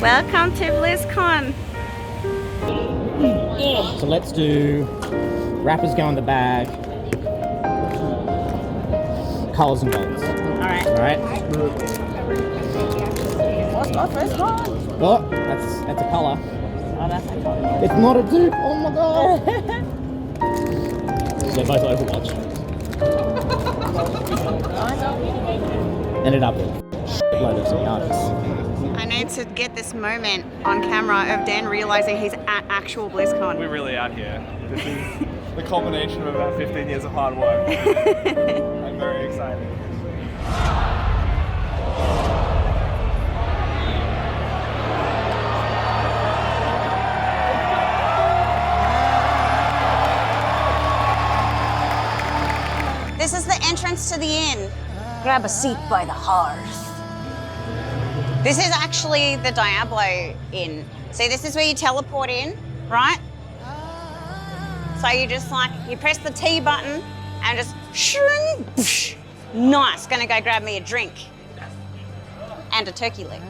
Welcome to BlizzCon. So let's do wrappers go in the bag, colours and golds. Alright. Alright? What's my first one? Oh, that's a colour. Oh, that's a colour. It's not a dupe! Oh my god! They're both Overwatch. Ended up with a load of some yards. I need to get this moment on camera of Dan realising he's at actual BlizzCon. We're really out here. This is the culmination of about 15 years of hard work. I'm very excited. This is the entrance to the inn. Grab a seat by the hearth. This is actually the Diablo Inn. See, this is where you teleport in, right? So you just you press the T button and just shroom, poosh. Nice, gonna go grab me a drink. And a turkey leg.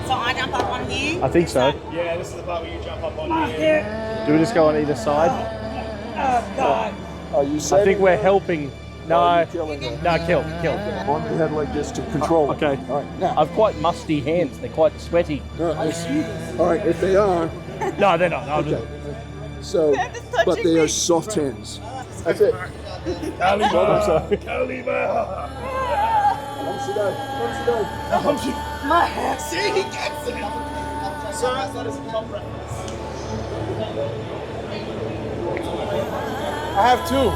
So I jump up on here? I think so. Yeah, this is the part where you jump up on here. Do we just go on either side? Oh, God. Are you I saving think we're her? helping. No, Or are you killing her? no, kill. On your head like this to control it. Okay. All right, now. I've quite musty hands. They're quite sweaty. All right, if they are, No, they're not. No, okay. So, but they are soft hands. That's it. Kalima. Come sit down. Come sit down. My hair. See, he gets it. So that is a top reference. I have two.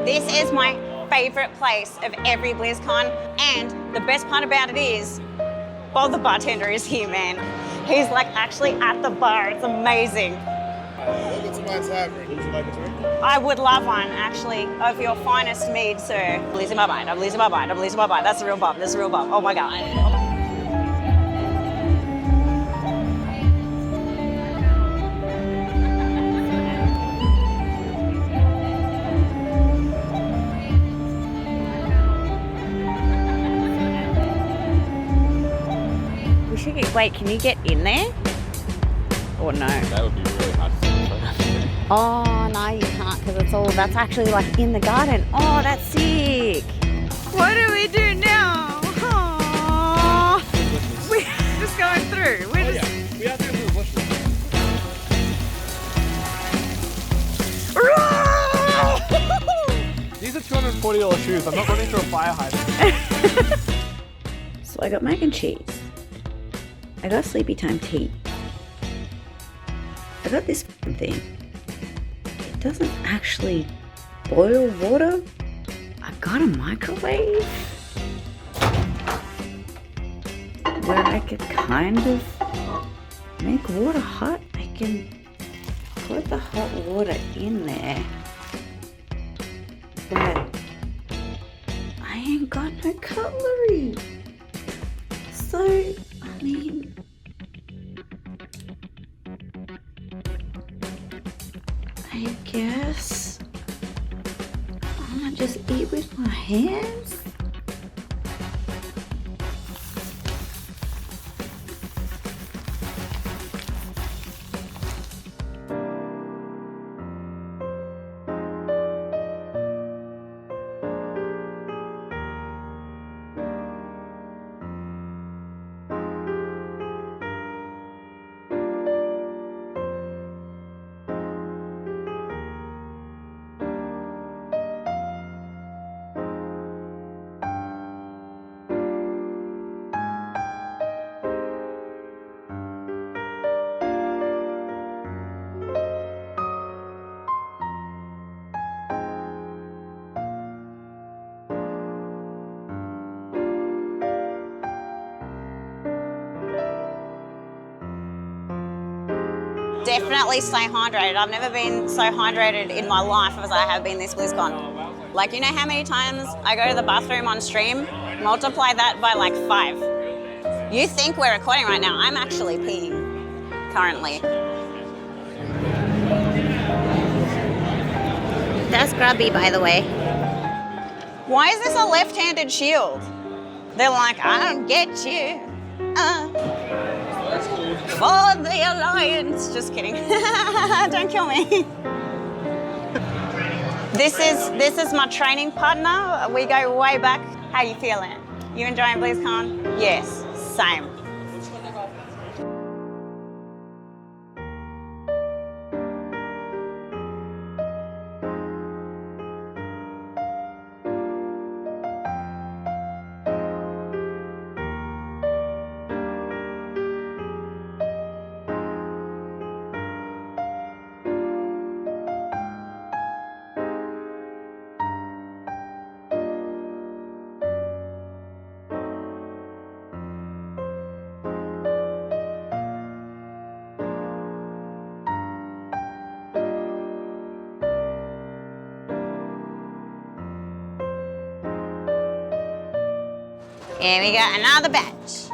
This is my favourite place of every BlizzCon, and the best part about it is, well, the bartender is here, man. He's actually at the bar. It's amazing. Welcome to my tavern. Would you like a drink? I would love one, actually, of your finest mead, sir. I'm losing my mind. I'm losing my mind. I'm losing my mind. That's a real bum. That's a real bum. Oh my God. Wait, can you get in there? Or no? That would be really hard to see. Oh, no, you can't because that's actually in the garden. Oh, that's sick. What do we do now? Oh, we're just going through. We have to go through the bushes. These are $240 shoes. I'm not running through a fire hydrant. So I got mac and cheese. I got sleepy time tea. I got this thing. It doesn't actually boil water. I got a microwave where I could kind of make water hot. I can put the hot water in there, but I ain't got no cutlery. So, I mean, I guess I'm gonna just eat with my hands. Definitely stay hydrated. I've never been so hydrated in my life as I have been this BlizzCon. Like, you know how many times I go to the bathroom on stream? Multiply that by like 5. You think we're recording right now. I'm actually peeing currently. That's grubby, by the way. Why is this a left-handed shield? They're like, I don't get you. For the Alliance. Just kidding. Don't kill me. This is my training partner. We go way back. How you feeling? You enjoying BlizzCon? Yes, same. Here we go, another batch.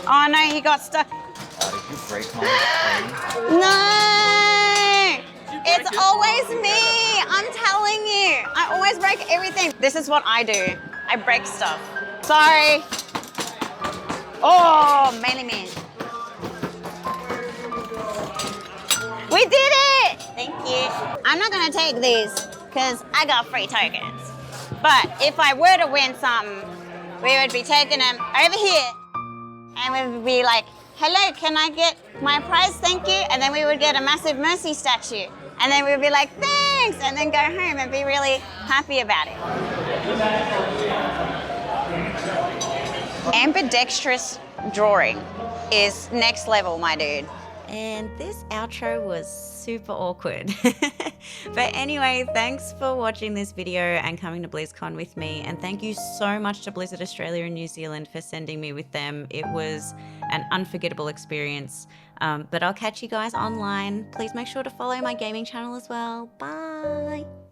Oh no, he got stuck. Did you break my screen? No! It's always me, I'm telling you. I always break everything. This is what I do. I break stuff. Sorry. Oh, melee man. We did it! Thank you. I'm not gonna take these because I got free tokens. But if I were to win something, we would be taking them over here and we would be like, hello, can I get my prize? Thank you. And then we would get a massive mercy statue. And then we would be like, thanks, and then go home and be really happy about it. Ambidextrous drawing is next level, my dude. And this outro was super awkward. But anyway, thanks for watching this video and coming to BlizzCon with me. And thank you so much to Blizzard Australia and New Zealand for sending me with them. It was an unforgettable experience. But I'll catch you guys online. Please make sure to follow my gaming channel as well. Bye.